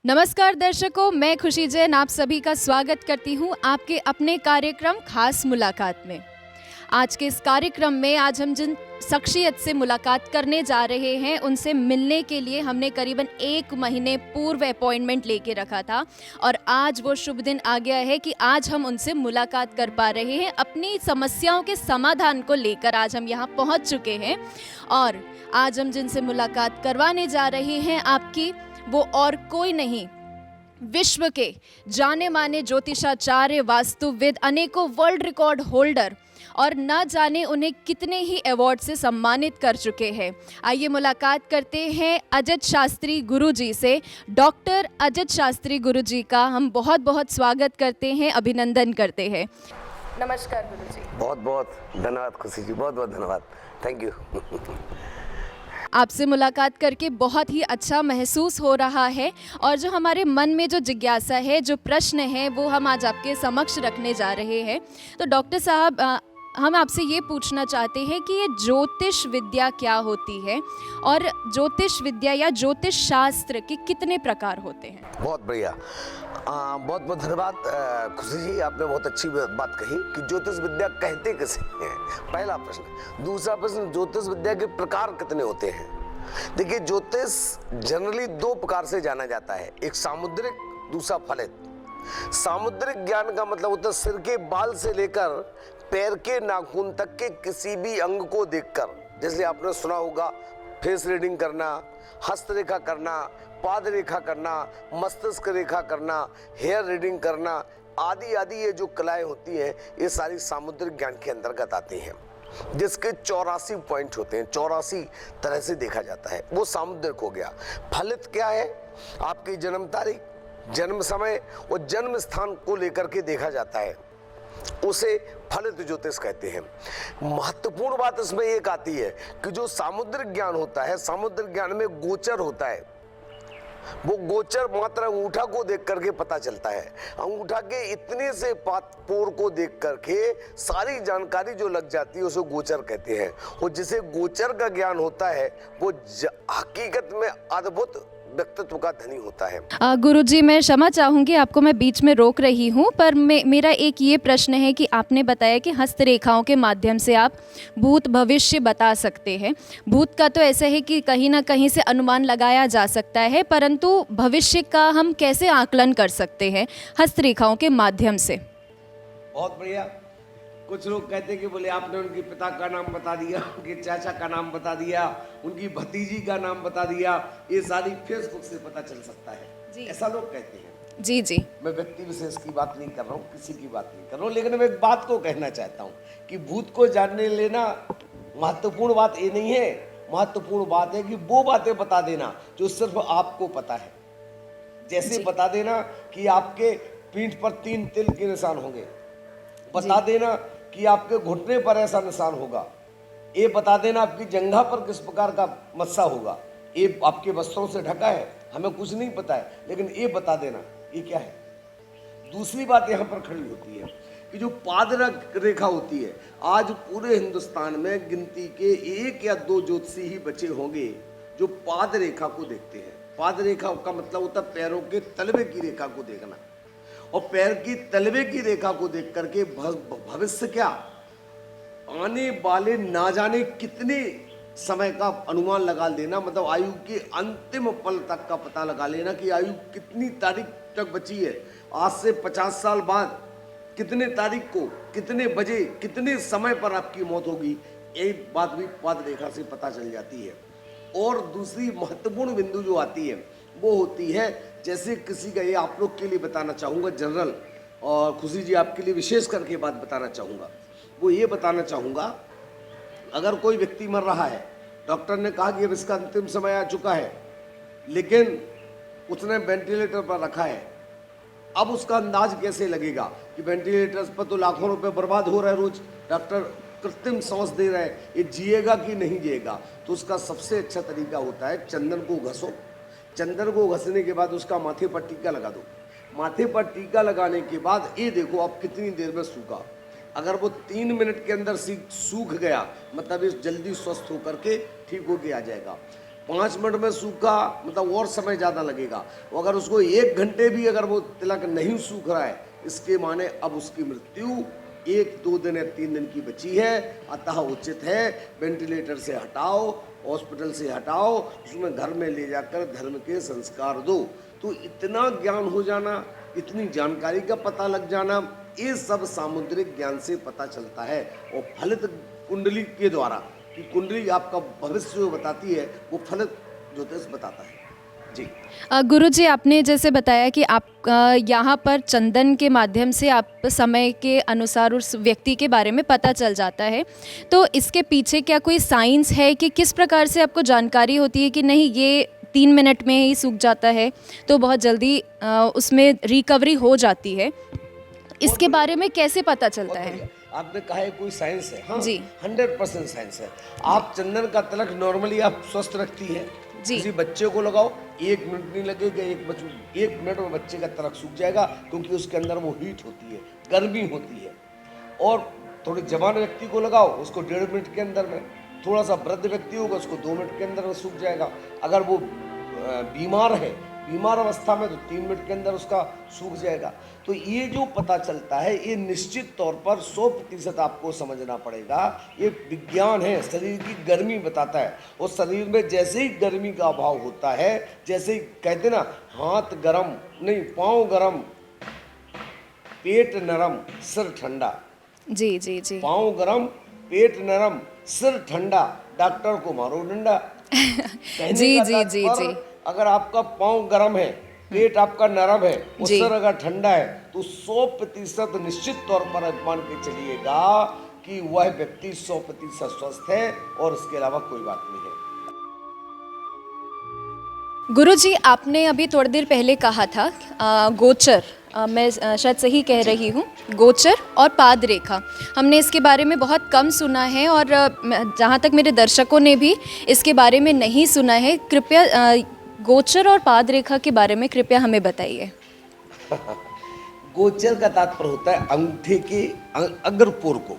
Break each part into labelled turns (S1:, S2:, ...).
S1: नमस्कार दर्शकों, मैं खुशी जैन आप सभी का स्वागत करती हूँ आपके अपने कार्यक्रम खास मुलाकात में। आज के इस कार्यक्रम में आज हम जिन शख्सियत से मुलाकात करने जा रहे हैं उनसे मिलने के लिए हमने करीबन 1 महीने पूर्व अपॉइंटमेंट लेके रखा था और आज वो शुभ दिन आ गया है कि आज हम उनसे मुलाकात कर पा रहे हैं। अपनी समस्याओं के समाधान को लेकर आज हम यहाँ पहुँच चुके हैं और आज हम जिनसे मुलाकात करवाने जा रहे हैं आपकी, वो और कोई नहीं, विश्व के जाने माने ज्योतिषाचार्य, वास्तुविद, अनेकों वर्ल्ड रिकॉर्ड होल्डर और न जाने उन्हें कितने ही अवार्ड से सम्मानित कर चुके हैं। आइए मुलाकात करते हैं अजत शास्त्री गुरु जी से। डॉक्टर अजत शास्त्री गुरु जी का हम बहुत बहुत स्वागत करते हैं, अभिनंदन करते हैं। नमस्कार गुरु जी।
S2: बहुत बहुत धन्यवाद खुशी जी, बहुत बहुत धन्यवाद, थैंक यू।
S1: आपसे मुलाकात करके बहुत ही अच्छा महसूस हो रहा है और जो हमारे मन में जो जिज्ञासा है, जो प्रश्न है, वो हम आज आपके समक्ष रखने जा रहे हैं। तो डॉक्टर साहब, हम आपसे ये पूछना चाहते हैं कि ये ज्योतिष विद्या क्या होती है और ज्योतिष विद्या या ज्योतिष शास्त्र के कितने प्रकार होते हैं?
S2: बहुत बढ़िया, बहुत बहुत धन्यवाद खुशी जी, आपने बहुत अच्छी बात कही कि ज्योतिष विद्या कहते किसे हैं, पहला प्रश्न। दूसरा प्रश्न, ज्योतिष विद्या के प्रकार कितने होते हैं? देखिए, ज्योतिष जनरली 2 प्रकार से जाना जाता है, एक सामुद्रिक, दूसरा फलित। सामुद्रिक ज्ञान का मतलब होता है सिर के बाल से लेकर पैर के नाखून तक के किसी भी अंग को देखकर, जैसे आपने सुना होगा फेस रीडिंग करना, हस्तरेखा करना, पाद रेखा करना, मस्तिष्क रेखा करना, हेयर रीडिंग करना आदि आदि, ये जो कलाएं होती हैं ये सारी सामुद्रिक ज्ञान के अंतर्गत आती हैं, जिसके 84 पॉइंट होते हैं, 84 तरह से देखा जाता है, वो सामुद्रिक हो गया। फलित क्या है? आपकी जन्म तारीख, जन्म समय और जन्म स्थान को लेकर के देखा जाता है, उसे फलित ज्योतिष कहते हैं। महत्वपूर्ण बात इसमें एक आती है कि जो सामुद्रिक ज्ञान होता है, सामुद्रिक ज्ञान में गोचर होता है, वो गोचर मात्र अंगूठा को देख करके पता चलता है। अंगूठा के इतने से पोर को देख करके सारी जानकारी जो लग जाती है उसे गोचर कहते हैं। और जिसे गोचर का ज्ञान होता है वो हकीकत में अद्भुत व्यक्तित्व का धनी होता है।
S1: गुरुजी, मैं क्षमा चाहूँगी, आपको मैं बीच में रोक रही हूँ, पर मेरा एक ये प्रश्न है कि आपने बताया कि हस्तरेखाओं के माध्यम से आप भूत भविष्य बता सकते हैं। भूत का तो ऐसा है कि कहीं ना कहीं से अनुमान लगाया जा सकता है, परंतु भविष्य का हम कैसे आकलन कर सकते हैं हस्तरेखाओं के माध्यम से?
S2: बहुत बढ़िया। कुछ लोग कहते हैं कि बोले आपने उनके पिता का नाम बता दिया, उनके चाचा का नाम बता दिया, उनकी भतीजी का नाम बता दिया, ये सारी फेसबुक से पता चल सकता है जी। ऐसा लोग कहते हैं। जी जी, मैं व्यक्ति विशेष की बात नहीं कर रहा हूँ, किसी की बात नहीं कर रहा हूँ, लेकिन मैं एक बात को कहना चाहता हूँ कि भूत को जानने लेना महत्वपूर्ण बात ये नहीं है। महत्वपूर्ण बात है कि वो बातें बता देना जो सिर्फ आपको पता है। जैसे बता देना कि आपके पीठ पर 3 तिल के निशान होंगे, बता देना कि आपके घुटने पर ऐसा निशान होगा, ये बता देना आपकी जंघा पर किस प्रकार का मस्सा होगा, ये आपके वस्त्रों से ढका है, हमें कुछ नहीं पता है, लेकिन ये बता देना ये क्या है। दूसरी बात यहाँ पर खड़ी होती है कि जो पाद रेखा होती है, आज पूरे हिंदुस्तान में गिनती के 1 या 2 ज्योतिषी ही बचे होंगे जो पाद रेखा को देखते हैं। पाद रेखा का मतलब होता है पैरों के तलवे की रेखा को देखना, और पैर की तलवे की रेखा को देख करके भविष्य क्या, आने वाले ना जाने कितने समय का अनुमान लगा लेना, मतलब आयु के अंतिम पल तक का पता लगा लेना कि आयु कितनी तारीख तक बची है, आज से 50 साल बाद कितने तारीख को, कितने बजे, कितने समय पर आपकी मौत होगी, एक बात भी पाद रेखा से पता चल जाती है। और दूसरी महत्वपूर्ण बिंदु जो आती है वो होती है, जैसे किसी का, ये आप लोग के लिए बताना चाहूँगा जनरल, और खुशी जी आपके लिए विशेष करके बात बताना चाहूँगा, वो ये बताना चाहूँगा, अगर कोई व्यक्ति मर रहा है, डॉक्टर ने कहा कि अब इसका अंतिम समय आ चुका है, लेकिन उसने वेंटिलेटर पर रखा है, अब उसका अंदाज कैसे लगेगा कि वेंटिलेटर पर तो लाखों रुपए बर्बाद हो रहा है रोज, डॉक्टर कृत्रिम सांस दे रहे हैं, ये जिएगा कि नहीं जिएगा। तो उसका सबसे अच्छा तरीका होता है चंदन को घसो, चंदन को घसने के बाद उसका माथे पर टीका लगा दो, माथे पर टीका लगाने के बाद ये देखो आप कितनी देर में सूखा। अगर वो 3 मिनट के अंदर सूख गया, मतलब इस जल्दी स्वस्थ होकर के ठीक होके आ जाएगा। 5 मिनट में सूखा मतलब और समय ज़्यादा लगेगा। अगर उसको 1 घंटे भी अगर वो तिलक नहीं सूख रहा है, इसके माने अब उसकी मृत्यु 1-2 दिन या 3 दिन की बची है। अतः उचित है वेंटिलेटर से हटाओ, हॉस्पिटल से हटाओ, उसमें घर में ले जाकर धर्म के संस्कार दो। तो इतना ज्ञान हो जाना, इतनी जानकारी का पता लग जाना, ये सब सामुद्रिक ज्ञान से पता चलता है। और फलित कुंडली के द्वारा, कि कुंडली आपका भविष्य जो बताती है, वो फलित ज्योतिष बताता है। जी
S1: गुरुजी, आपने जैसे बताया कि आप यहाँ पर चंदन के माध्यम से आप समय के अनुसार उस व्यक्ति के बारे में पता चल जाता है, तो इसके पीछे क्या कोई साइंस है कि किस प्रकार से आपको जानकारी होती है कि नहीं ये 3 मिनट में ही सूख जाता है, तो बहुत जल्दी उसमें रिकवरी हो जाती है, इसके बारे में कैसे पता चलता है?
S2: आपने कहा है कोई साइंस है? हाँ
S1: जी
S2: 100% साइंस है। आप चंदन का तिलक नॉर्मली आप स्वस्थ रखती है,
S1: जी
S2: किसी बच्चे को लगाओ 1 मिनट नहीं लगेगा, 1 मिनट में बच्चे का तिलक सूख जाएगा, क्योंकि उसके अंदर वो हीट होती है, गर्मी होती है। और थोड़े जवान व्यक्ति को लगाओ, उसको 1.5 मिनट के अंदर में, थोड़ा सा वृद्ध व्यक्ति होगा उसको 2 मिनट के अंदर में सूख जाएगा। अगर वो बीमार है, बीमार अवस्था में, तो 3 मिनट के अंदर उसका सूख जाएगा। तो ये जो पता चलता है, ये निश्चित तौर पर 100% आपको समझना पड़ेगा। ये विज्ञान है, शरीर की गर्मी बताता है। और शरीर में जैसे ही गर्मी का अभाव होता है, जैसे ही कहते ना हाथ गरम नहीं, पाँव गरम, पेट नरम, सिर ठंडा।
S1: जी जी जी
S2: पाँव गरम, पेट नरम, सिर ठंडा, डॉक्टर को मारो डंडा। कहने
S1: जी
S2: का
S1: जी जी
S2: तात्पर्य,
S1: जी
S2: अगर आपका पाँव गर्म है, पेट आपका नरम है, और
S1: जी।
S2: सिर अगर ठंडा है, तो 100% निश्चित तौर पर आप मान के चलिएगा कि वह व्यक्ति 100% स्वस्थ है, और इसके अलावा कोई बात नहीं है।
S1: गुरुजी, आपने अभी थोड़ी देर पहले कहा था गोचर, मैं शायद सही कह रही हूँ, गोचर और पाद रेखा, हमने इसके बारे में बहुत कम सुना है, और जहाँ तक मेरे दर्शकों ने भी इसके बारे में नहीं सुना है। कृपया गोचर और पाद रेखा के बारे में कृपया हमें बताइए।
S2: गोचर का तात्पर्य होता है अंगूठे के अग्रपोर को,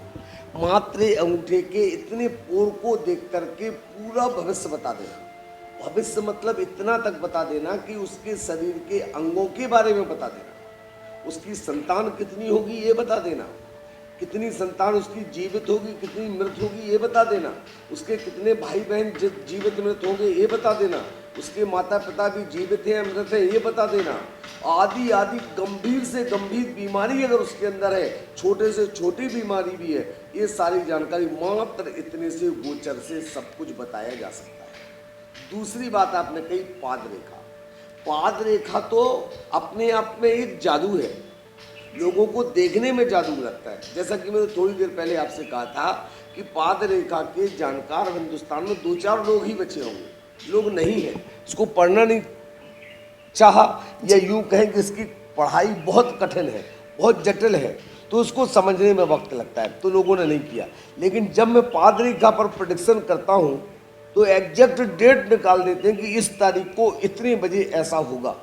S2: मात्र अंगूठे के इतने पोर को देख करके पूरा भविष्य बता देना। भविष्य मतलब इतना तक बता देना कि उसके शरीर के अंगों के बारे में बता देना, उसकी संतान कितनी होगी ये बता देना, कितनी संतान उसकी जीवित होगी, कितनी मृत होगी ये बता देना, उसके कितने भाई बहन जीवित मृत होंगे ये बता देना, उसके माता पिता भी जीवित हैं मृत हैं ये बता देना, आदि आदि गंभीर से गंभीर बीमारी अगर उसके अंदर है, छोटे से छोटी बीमारी भी है, ये सारी जानकारी मात्र इतने से गोचर से सब कुछ बताया जा सकता है। दूसरी बात आपने कही पाद रेखा। पाद रेखा तो अपने आप में एक जादू है, लोगों को देखने में जादू लगता है। जैसा कि मैंने थोड़ी देर पहले आपसे कहा था कि पाद रेखा के जानकार हिंदुस्तान में 2-4 लोग ही बचे होंगे, लोग नहीं है। इसको पढ़ना नहीं चाहा, या यूं कहें कि इसकी पढ़ाई बहुत कठिन है, बहुत जटिल है, तो उसको समझने में वक्त लगता है, तो लोगों ने नहीं किया। लेकिन जब मैं पाद रेखा पर प्रेडिक्शन करता हूं, तो एग्जैक्ट डेट निकाल देते हैं कि इस तारीख को इतने बजे ऐसा होगा।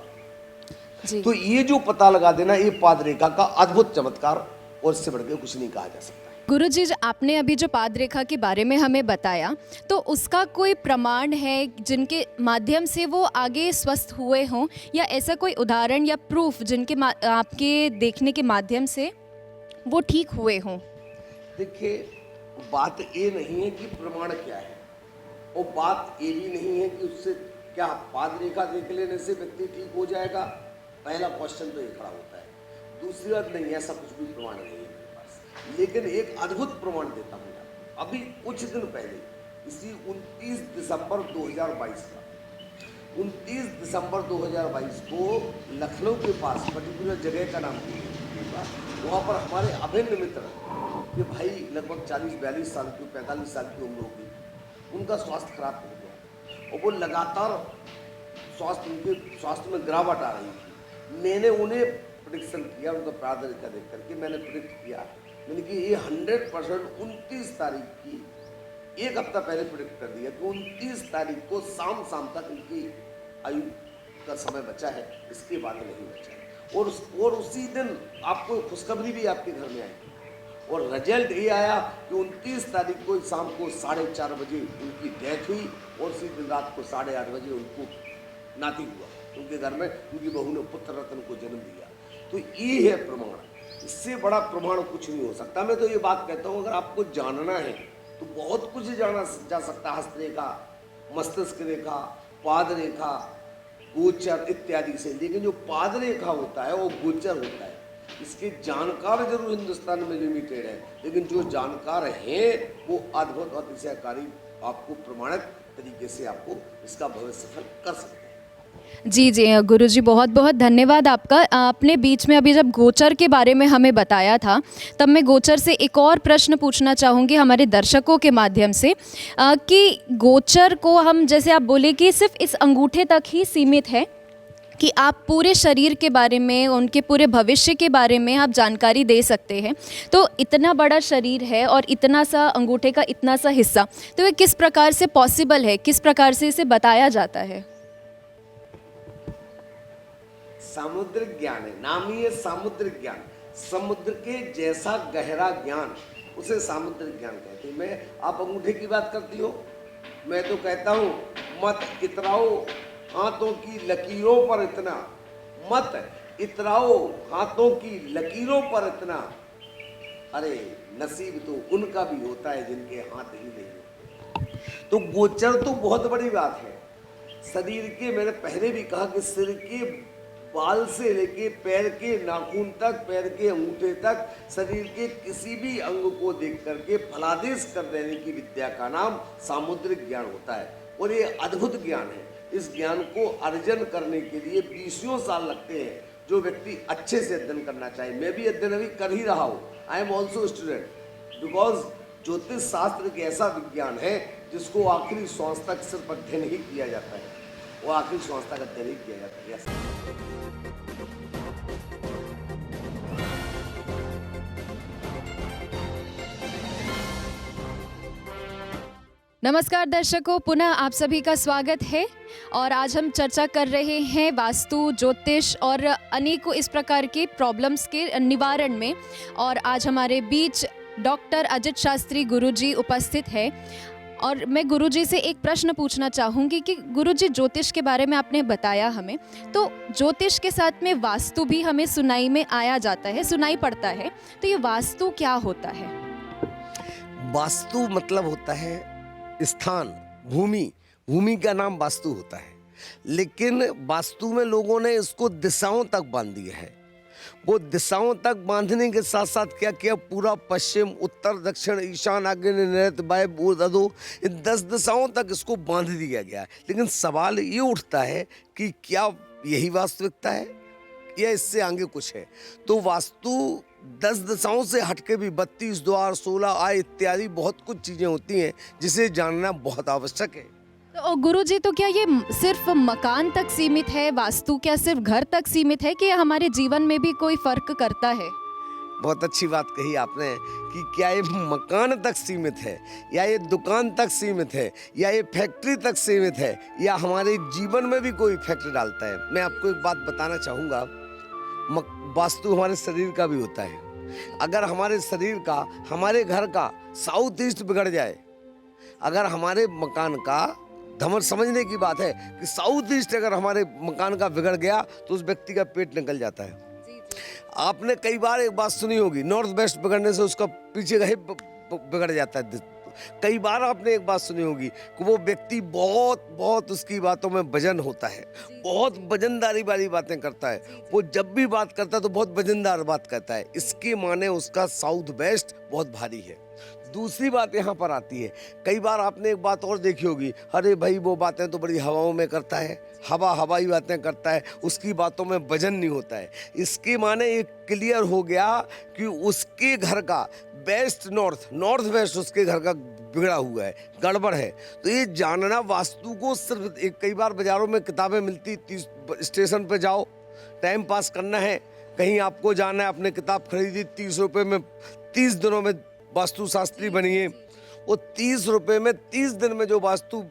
S1: जी।
S2: तो ये जो पता लगा देना, ये पाद रेखा का अद्भुत चमत्कार, और इससे बढ़ के कुछ नहीं कहा जा सकता है।
S1: गुरुजी, आपने अभी जो पाद रेखा के बारे में हमें बताया, तो उसका कोई प्रमाण है जिनके माध्यम से वो आगे स्वस्थ हुए हों, या ऐसा कोई उदाहरण या प्रूफ जिनके आपके देखने के माध्यम से वो ठीक हुए हों?
S2: देखिए, बात ये नहीं है कि प्रमाण क्या है, और बात ये भी नहीं है कि उससे क्या पाद रेखा देख लेने से व्यक्ति ठीक हो जाएगा। पहला क्वेश्चन तो ये खड़ा होता है। दूसरी बात, नहीं, ऐसा कुछ भी प्रमाण नहीं है मेरे पास, लेकिन एक अद्भुत प्रमाण देता हूँ। अभी कुछ दिन पहले, इसी 29 दिसंबर 2022 का, 29 दिसंबर 2022 को लखनऊ के पास पर्टिकुलर जगह का नाम वहाँ पर हमारे अभिन्न मित्र के भाई लगभग 40-42 साल की, 45 साल की उम्र होगी, उनका स्वास्थ्य खराब हो गया, और वो लगातार उनके स्वास्थ्य में गिरावट आ रही थी। मैंने उन्हें प्रेडिक्शन किया, उनका पाद रेखा देख करके मैंने प्रेडिक्ट किया, मैंने कि ये 100% 29 तारीख की, एक हफ्ता पहले प्रेडिक्ट कर दिया कि 29 तारीख को शाम तक इनकी आयु का समय बचा है, इसके बाद नहीं बचा है। और उसी दिन आपको खुशखबरी भी आपके घर में आई, और रिजल्ट ये आया कि 29 तारीख को शाम को 4:30 बजे उनकी डेथ हुई और उसी दिन रात को 8:30 बजे उनको नाती हुआ, उनके घर में उनकी बहू ने पुत्र रत्न को जन्म दिया। तो ये है प्रमाण, इससे बड़ा प्रमाण कुछ नहीं हो सकता। मैं तो ये बात कहता हूँ, अगर आपको जानना है तो बहुत कुछ जाना जा सकता है, हस्तरेखा, मस्तिष्क रेखा, पाद रेखा, गोचर इत्यादि से, लेकिन जो पाद रेखा होता है वो गोचर होता है। इसके जानकार जरूर हिंदुस्तान में लिमिटेड है, लेकिन जो जानकार हैं वो अद्भुत और अतिशयकारी आपको प्रमाणित तरीके से आपको इसका भविष्य फल कर सकते हैं।
S1: जी जी गुरुजी, बहुत बहुत धन्यवाद आपका। आपने बीच में अभी जब गोचर के बारे में हमें बताया था, तब मैं गोचर से एक और प्रश्न पूछना चाहूँगी हमारे दर्शकों के माध्यम से, कि गोचर को हम, जैसे आप बोले कि सिर्फ इस अंगूठे तक ही सीमित है, कि आप पूरे शरीर के बारे में, उनके पूरे भविष्य के बारे में आप जानकारी दे सकते हैं। तो इतना बड़ा शरीर है और इतना सा अंगूठे का इतना सा हिस्सा, तो ये किस प्रकार से पॉसिबल है, किस प्रकार से इसे बताया जाता है?
S2: सामुद्रिक ज्ञान है, नाम ही है सामुद्रिक ज्ञान। समुद्र के जैसा गहरा ज्ञान, उसे सामुद्रिक ज्ञान कहते हैं। मैं, आप अंगूठे की बात करती हो, मैं तो कहता हूँ मत इतराओ हाथों की लकीरों पर इतना, मत इतराओ हाथों की लकीरों पर इतना। अरे नसीब तो उनका भी होता है जिनके हाथ ही नहीं होते। तो गोचर तो बहुत बड़ी बात है। शरीर के, मैंने पहले भी कहा कि सिर के बाल से लेके पैर के नाखून तक, पैर के अंगूठे तक, शरीर के किसी भी अंग को देख करके फलादेश कर देने की विद्या का नाम सामुद्रिक ज्ञान होता है। और ये अद्भुत ज्ञान है। इस ज्ञान को अर्जन करने के लिए 20 साल लगते हैं, जो व्यक्ति अच्छे से अध्ययन करना चाहे। मैं भी अध्ययन अभी कर ही रहा हूँ, I am also student, because ज्योतिष शास्त्र एक ऐसा विज्ञान है जिसको आखिरी श्वास तक सिर्फ अध्ययन ही किया जाता है, वो आखिरी श्वास तक अध्ययन ही किया जाता है। yes.
S1: नमस्कार दर्शकों, पुनः आप सभी का स्वागत है। और आज हम चर्चा कर रहे हैं वास्तु, ज्योतिष और अनेकों इस प्रकार के प्रॉब्लम्स के निवारण में। और आज हमारे बीच डॉक्टर अजित शास्त्री गुरुजी उपस्थित है। और मैं गुरुजी से एक प्रश्न पूछना चाहूँगी कि गुरुजी, ज्योतिष के बारे में आपने बताया हमें, तो ज्योतिष के साथ में वास्तु भी हमें सुनाई में आया जाता है, सुनाई पड़ता है। तो ये वास्तु क्या होता है?
S2: वास्तु मतलब होता है स्थान, भूमि। भूमि का नाम वास्तु होता है, लेकिन वास्तु में लोगों ने इसको दिशाओं तक बांध दिया है। वो दिशाओं तक बांधने के साथ साथ क्या किया, पूरा पश्चिम, उत्तर, दक्षिण, ईशान, आग्नेय, नैऋत्य, वायव्य, पूर्व, अधो, इन 10 दिशाओं तक इसको बांध दिया गया है। लेकिन सवाल ये उठता है कि क्या यही वास्तविकता है या इससे आगे कुछ है? तो वास्तु 10 दिशाओं से हटके भी 32 द्वार, 16 आय इत्यादि बहुत कुछ चीजें होती हैं जिसे जानना बहुत आवश्यक है।
S1: तो गुरुजी, तो क्या ये सिर्फ मकान तक सीमित है? वास्तु क्या सिर्फ घर तक सीमित है कि हमारे जीवन में भी कोई फर्क करता है?
S2: बहुत अच्छी बात कही आपने कि क्या ये मकान तक सीमित है, या ये दुकान तक सीमित है, या ये फैक्ट्री तक सीमित है, या हमारे जीवन में भी कोई इफेक्ट डालता है। मैं आपको एक बात बताना चाहूँगा, वास्तु हमारे शरीर का भी होता है। अगर हमारे शरीर का, हमारे घर का साउथ ईस्ट बिगड़ जाए, अगर हमारे मकान का, धमर समझने की बात है कि साउथ ईस्ट अगर हमारे मकान का बिगड़ गया तो उस व्यक्ति का पेट निकल जाता है। आपने कई बार एक बात सुनी होगी, नॉर्थ वेस्ट बिगड़ने से उसका पीछे का हिप बिगड़ जाता है। कई बार आपने एक बात सुनी होगी कि वो व्यक्ति बहुत उसकी बातों में वजन होता है, बहुत वजनदारी वाली बातें करता है। वो जब भी बात करता है तो बहुत वजनदार बात करता है। इसके माने उसका साउथ वेस्ट बहुत भारी है। दूसरी बात यहाँ पर आती है, कई बार आपने एक बात और देखी होगी, अरे भाई वो बातें तो बड़ी हवाओं में करता है, हवाई बातें करता है, उसकी बातों में वजन नहीं होता है। इसके माने ये क्लियर हो गया कि उसके घर का वेस्ट नॉर्थ वेस्ट उसके घर का बिगड़ा हुआ है, गड़बड़ है। तो ये जानना वास्तु को सिर्फ कई बार बाजारों में किताबें मिलती, स्टेशन पे जाओ, टाइम पास करना है, कहीं आपको जाना है, आपने किताब खरीदी 30 रुपये में, 30 दिनों में वास्तु शास्त्री बनिए। वो 30 रुपये में 30 दिन में जो वास्तु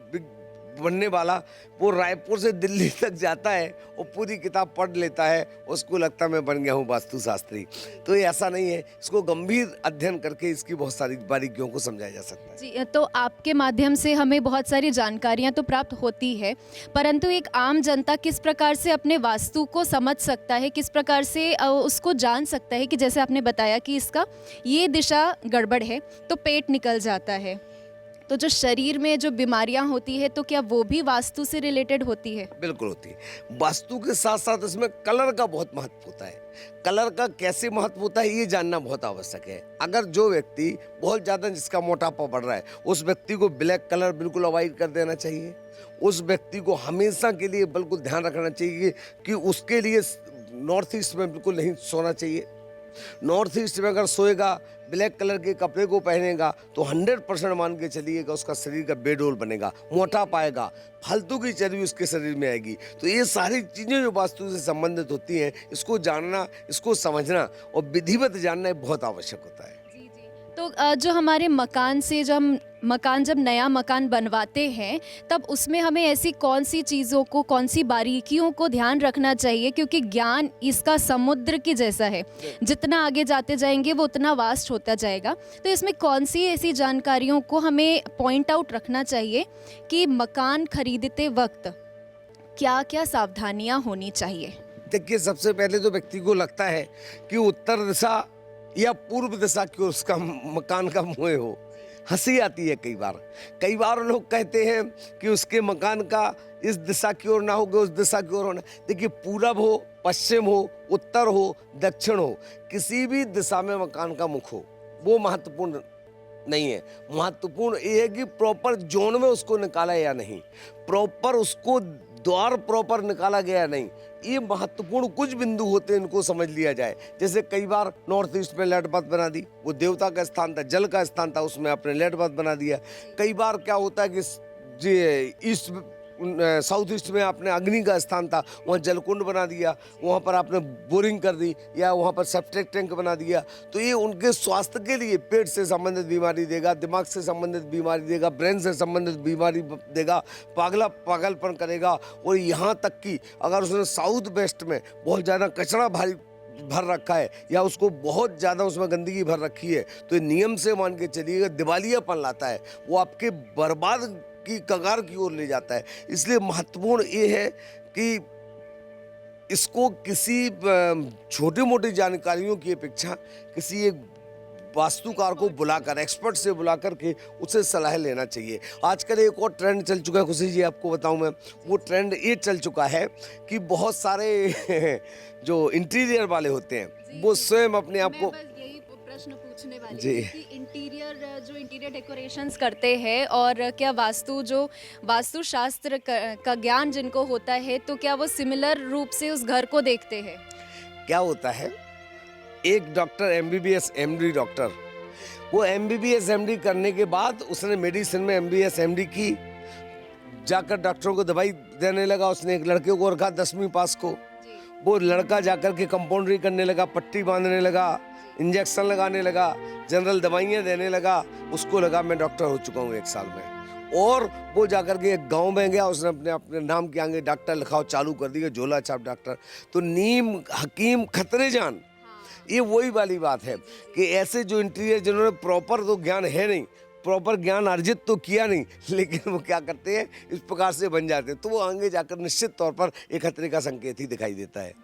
S2: बनने वाला वो रायपुर से दिल्ली तक जाता है और पूरी किताब पढ़ लेता है, उसको लगता है मैं बन गया हूँ वास्तुशास्त्री। तो ये ऐसा नहीं है, इसको गंभीर अध्ययन करके इसकी बहुत सारी बारीकियों को समझाया जा सकता है।
S1: जी, तो आपके माध्यम से हमें बहुत सारी जानकारियां तो प्राप्त होती है, परंतु एक आम जनता किस प्रकार से अपने वास्तु को समझ सकता है, किस प्रकार से उसको जान सकता है कि जैसे आपने बताया कि इसका ये दिशा गड़बड़ है तो पेट निकल जाता है, तो जो शरीर में जो बीमारियां होती है तो क्या वो भी वास्तु से रिलेटेड होती है?
S2: बिल्कुल होती है। वास्तु के साथ साथ इसमें कलर का बहुत महत्व होता है। कलर का कैसे महत्व होता है ये जानना बहुत आवश्यक है। अगर जो व्यक्ति बहुत ज़्यादा जिसका मोटापा बढ़ रहा है, उस व्यक्ति को ब्लैक कलर बिल्कुल अवॉइड कर देना चाहिए। उस व्यक्ति को हमेशा के लिए बिल्कुल ध्यान रखना चाहिए कि उसके लिए नॉर्थ ईस्ट में बिल्कुल नहीं सोना चाहिए। नॉर्थ ईस्ट में अगर सोएगा, ब्लैक कलर के कपड़े को पहनेगा तो 100% मान के चलिएगा उसका शरीर का बेडोल बनेगा, मोटा पाएगा, फालतू की चर्बी उसके शरीर में आएगी। तो ये सारी चीज़ें जो वास्तु से संबंधित होती हैं, इसको जानना, इसको समझना और विधिवत जानना बहुत आवश्यक होता है।
S1: तो जो हमारे मकान से जब नया मकान बनवाते हैं तब उसमें हमें ऐसी कौन सी चीज़ों को, कौन सी बारीकियों को ध्यान रखना चाहिए, क्योंकि ज्ञान इसका समुद्र की जैसा है, जितना आगे जाते जाएंगे वो उतना वास्ट होता जाएगा। तो इसमें कौन सी ऐसी जानकारियों को हमें पॉइंट आउट रखना चाहिए कि मकान खरीदते वक्त क्या क्या सावधानियाँ होनी चाहिए?
S2: देखिए, सबसे पहले तो व्यक्ति को लगता है कि उत्तर दिशा या पूर्व दिशा की ओर उसका मकान का मुँह हो। हंसी आती है कई बार लोग कहते हैं कि उसके मकान का इस दिशा की ओर ना होगा, उस दिशा की ओर होना। देखिए, पूरब हो, पश्चिम हो, उत्तर हो, दक्षिण हो, किसी भी दिशा में मकान का मुख हो वो महत्वपूर्ण नहीं है। महत्वपूर्ण ये है कि प्रॉपर जोन में उसको निकाला या नहीं, प्रॉपर उसको द्वार प्रॉपर निकाला गया नहीं। ये महत्वपूर्ण कुछ बिंदु होते हैं, इनको समझ लिया जाए। जैसे कई बार नॉर्थ ईस्ट में लेट बाथ बना दी, वो देवता का स्थान था, जल का स्थान था, उसमें आपने लेट बाथ बना दिया। कई बार क्या होता है कि ईस्ट साउथ ईस्ट में आपने अग्नि का स्थान था, वहाँ जलकुंड बना दिया, वहाँ पर आपने बोरिंग कर दी या वहाँ पर सेप्टिक टैंक बना दिया। तो ये उनके स्वास्थ्य के लिए पेट से संबंधित बीमारी देगा, दिमाग से संबंधित बीमारी देगा, ब्रेन से संबंधित बीमारी देगा, पागलपन करेगा। और यहाँ तक कि अगर उसने साउथ वेस्ट में बहुत ज़्यादा कचरा भारी भर रखा है या उसको बहुत ज़्यादा उसमें गंदगी भर रखी है, तो नियम से मान के चलिएगा दिवालियापन लाता है, वो आपके बर्बाद की कगार की ओर ले जाता है। इसलिए महत्वपूर्ण ये है कि इसको किसी छोटी मोटी जानकारियों की अपेक्षा किसी एक वास्तुकार को बुलाकर, एक्सपर्ट से बुलाकर के उससे सलाह लेना चाहिए। आजकल एक और ट्रेंड चल चुका है, खुशी जी आपको बताऊं मैं, वो ट्रेंड ये चल चुका है कि बहुत सारे जो इंटीरियर वाले होते हैं वो स्वयं अपने आप को
S1: प्रश्न पूछने वाली थी कि इंटीरियर डेकोरेशंस करते हैं और क्या वास्तुशास्त्र का ज्ञान जिनको होता है तो क्या वो सिमिलर रूप से उस घर को देखते हैं?
S2: क्या होता है, एक डॉक्टर MBBS MD डॉक्टर, वो MBBS MD करने के बाद उसने मेडिसिन में MBS MD की, जाकर डॉक्टरों को दवाई देने लगा। उसने एक लड़के को रखा 10वीं पास को, वो लड़का जाकर के कंपाउंडरी करने लगा, पट्टी बांधने लगा, इंजेक्शन लगाने लगा, जनरल दवाइयाँ देने लगा। उसको लगा मैं डॉक्टर हो चुका हूँ 1 साल में। और वो जाकर के एक गांव में गया, उसने अपने नाम के आगे डॉक्टर लिखाओ चालू कर दिया, झोला छाप डॉक्टर। तो नीम हकीम खतरे जान, ये वही वाली बात है कि ऐसे जो इंटीरियर जिन्होंने प्रॉपर तो ज्ञान है नहीं, प्रॉपर ज्ञान अर्जित तो किया नहीं, लेकिन वो क्या करते हैं इस प्रकार से बन जाते हैं, तो वो आगे जाकर निश्चित तौर पर एक खतरे का संकेत ही दिखाई देता है।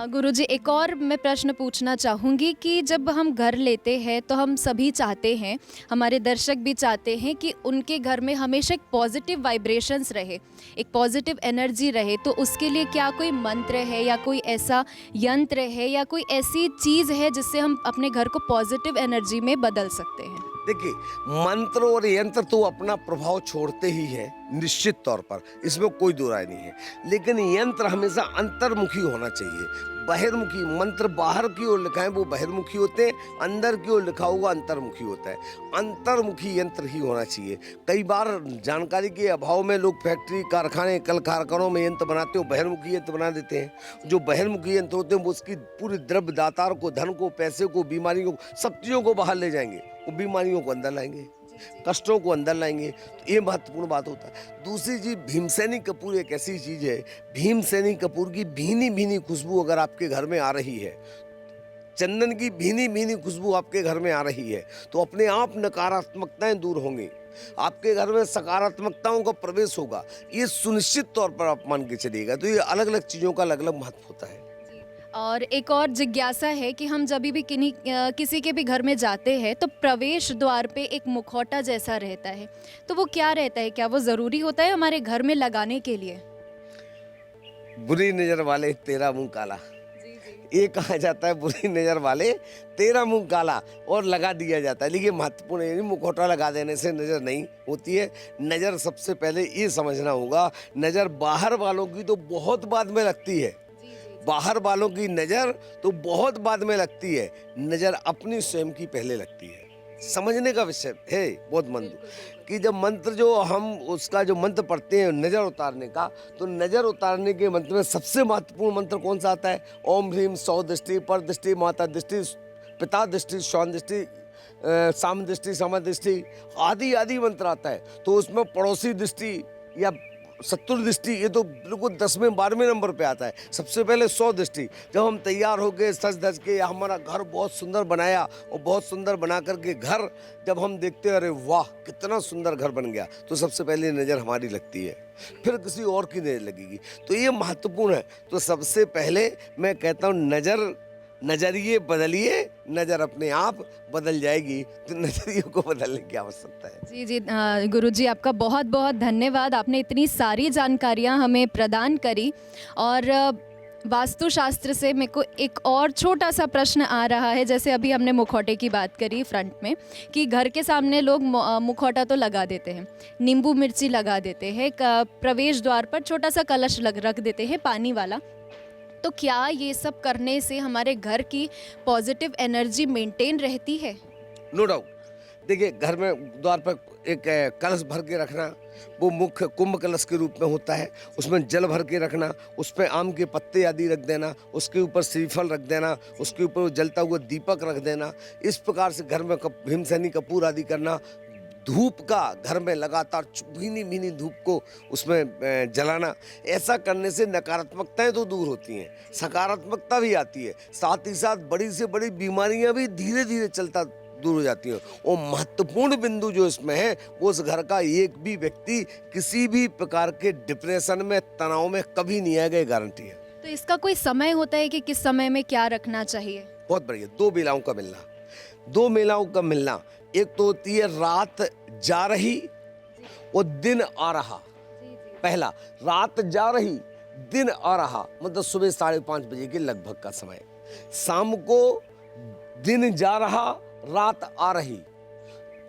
S1: गुरुजी, एक और मैं प्रश्न पूछना चाहूँगी कि जब हम घर लेते हैं तो हम सभी चाहते हैं, हमारे दर्शक भी चाहते हैं कि उनके घर में हमेशा एक पॉजिटिव वाइब्रेशंस रहे, एक पॉजिटिव एनर्जी रहे, तो उसके लिए क्या कोई मंत्र है या कोई ऐसा यंत्र है या कोई ऐसी चीज़ है जिससे हम अपने घर को पॉजिटिव एनर्जी में बदल सकते हैं?
S2: देखिए, मंत्र और यंत्र तो अपना प्रभाव छोड़ते ही है निश्चित तौर पर, इसमें कोई दो राय नहीं है, लेकिन यंत्र हमेशा अंतर्मुखी होना चाहिए। बहिर्मुखी मंत्र बाहर की ओर लिखा है वो बहिर्मुखी होते हैं, अंदर की ओर लिखा हुआ अंतर्मुखी होता है। अंतर्मुखी यंत्र ही होना चाहिए। कई बार जानकारी के अभाव में लोग फैक्ट्री, कारखाने, कल कारखानों में यंत्र बनाते हो, बहिर्मुखी यंत्र बना देते हैं। जो बहिर्मुखी यंत्र होते हैं वो उसकी पूरी द्रव्य दातार को, धन को, पैसे को, बीमारियों को, सब चीज़ों को बाहर ले जाएंगे, वो बीमारियों को अंदर लाएंगे। कष्टों को अंदर लाएंगे, तो ये महत्वपूर्ण बात होता है। दूसरी चीज, भीमसेनी कपूर एक ऐसी चीज है, भीमसेनी कपूर की भीनी भीनी खुशबू अगर आपके घर में आ रही है, चंदन की भीनी भीनी खुशबू आपके घर में आ रही है, तो अपने आप नकारात्मकताएं दूर होंगी, आपके घर में सकारात्मकताओं का प्रवेश होगा। ये सुनिश्चित तौर पर आप मान के चलिएगा। तो ये अलग अलग चीज़ों का अलग अलग महत्व होता है।
S1: और एक और जिज्ञासा है कि हम जब भी किसी के भी घर में जाते हैं तो प्रवेश द्वार पे एक मुखौटा जैसा रहता है, तो वो क्या रहता है? क्या वो ज़रूरी होता है हमारे घर में लगाने के लिए?
S2: बुरी नज़र वाले तेरा मुंह काला, ये कहा जाता है, बुरी नज़र वाले तेरा मुंह काला, और लगा दिया जाता है। लेकिन महत्वपूर्ण है, मुखौटा लगा देने से नज़र नहीं होती है। नज़र सबसे पहले ये समझना होगा, नज़र बाहर वालों की तो बहुत बाद में लगती है, बाहर वालों की नज़र तो बहुत बाद में लगती है, नज़र अपनी स्वयं की पहले लगती है। समझने का विषय है बहुत मंत्र, कि जब मंत्र जो हम उसका जो मंत्र पढ़ते हैं नज़र उतारने का, तो नज़र उतारने के मंत्र में सबसे महत्वपूर्ण मंत्र कौन सा आता है? ओम ह्रीम सौ दृष्टि, पर दृष्टि, माता दृष्टि, पिता दृष्टि, श्वान दृष्टि, साम दृष्टि, सम दृष्टि, आदि आदि मंत्र आता है। तो उसमें पड़ोसी दृष्टि या शत्रु दृष्टि, ये तो बिल्कुल 10वें 12वें नंबर पे आता है। सबसे पहले 100 दृष्टि, जब हम तैयार हो गए सज धज के, हमारा घर बहुत सुंदर बनाया, और बहुत सुंदर बना करके घर जब हम देखते हैं, अरे वाह कितना सुंदर घर बन गया, तो सबसे पहले नज़र हमारी लगती है, फिर किसी और की नज़र लगेगी। तो ये महत्वपूर्ण है। तो सबसे पहले मैं कहता हूँ, नजरिए बदलिए, नज़र अपने आप बदल जाएगी। तो नजरियों को बदलने की आवश्यकता है।
S1: जी जी, गुरुजी आपका बहुत बहुत धन्यवाद, आपने इतनी सारी जानकारियाँ हमें प्रदान करी। और वास्तुशास्त्र से मेरे को एक और छोटा सा प्रश्न आ रहा है। जैसे अभी हमने मुखौटे की बात करी फ्रंट में, कि घर के सामने लोग मुखौटा तो लगा देते हैं, नींबू मिर्ची लगा देते हैं, प्रवेश द्वार पर छोटा सा कलश रख देते हैं पानी वाला। तो क्या ये सब करने से हमारे घर की पॉजिटिव एनर्जी मेंटेन रहती है?
S2: No doubt. देखिए, घर में द्वार पर एक कलश भर के रखना, वो मुख्य कुंभ कलश के रूप में होता है। उसमें जल भर के रखना, उस पर आम के पत्ते आदि रख देना, उसके ऊपर श्रीफल रख देना, उसके ऊपर जलता हुआ दीपक रख देना। इस प्रकार से घर में भीमसेनी कपूर आदि करना। धूप का घर में लगातार भीनी भीनी धूप को उसमें जलाना, ऐसा करने से नकारात्मकताएं तो दूर होती हैं, सकारात्मकता भी आती है, साथ ही साथ बड़ी से बड़ी बीमारियां भी धीरे धीरे चलता दूर हो जाती हैं। और महत्वपूर्ण बिंदु जो इसमें है, वो उस घर का एक भी व्यक्ति किसी भी प्रकार के डिप्रेशन में, तनाव में कभी नहीं आएगा, गारंटी है।
S1: तो इसका कोई समय होता है कि किस समय में क्या रखना चाहिए?
S2: बहुत बढ़िया। दो बेलाओं का मिलना, दो मेलाओं का मिलना, एक तो होती है रात जा रही और दिन आ रहा। पहला, रात जा रही दिन आ रहा, मतलब सुबह 5:30 बजे के लगभग का समय। शाम को दिन जा रहा, रात आ रही,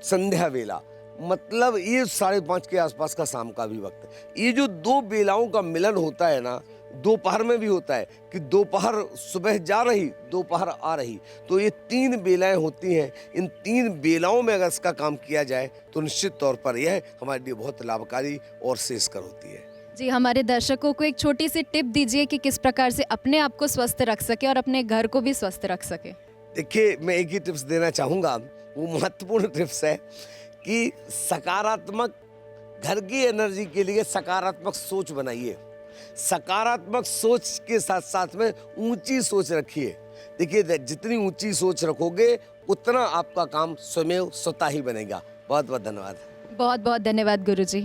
S2: संध्या वेला, मतलब ये 5:30 के आसपास का शाम का भी वक्त। ये जो दो बेलाओं का मिलन होता है ना, दोपहर में भी होता है कि दोपहर सुबह जा रही, दोपहर आ रही, तो ये 3 बेलाएं होती हैं। इन 3 बेलाओं में अगर इसका काम किया जाए तो निश्चित तौर पर यह हमारे लिए बहुत लाभकारी और श्रेयस्कर होती है।
S1: जी, हमारे दर्शकों को एक छोटी सी टिप दीजिए कि किस प्रकार से अपने आप को स्वस्थ रख सके और अपने घर को भी स्वस्थ रख सके।
S2: देखिए, मैं एक ही टिप्स देना चाहूँगा, वो महत्वपूर्ण टिप्स है कि सकारात्मक घर की एनर्जी के लिए सकारात्मक सोच बनाइए। सकारात्मक सोच के साथ साथ में ऊंची सोच रखिए। देखिए, जितनी ऊंची सोच रखोगे उतना आपका काम स्वयं स्वतः ही बनेगा। बहुत बहुत धन्यवाद।
S1: बहुत बहुत धन्यवाद गुरुजी।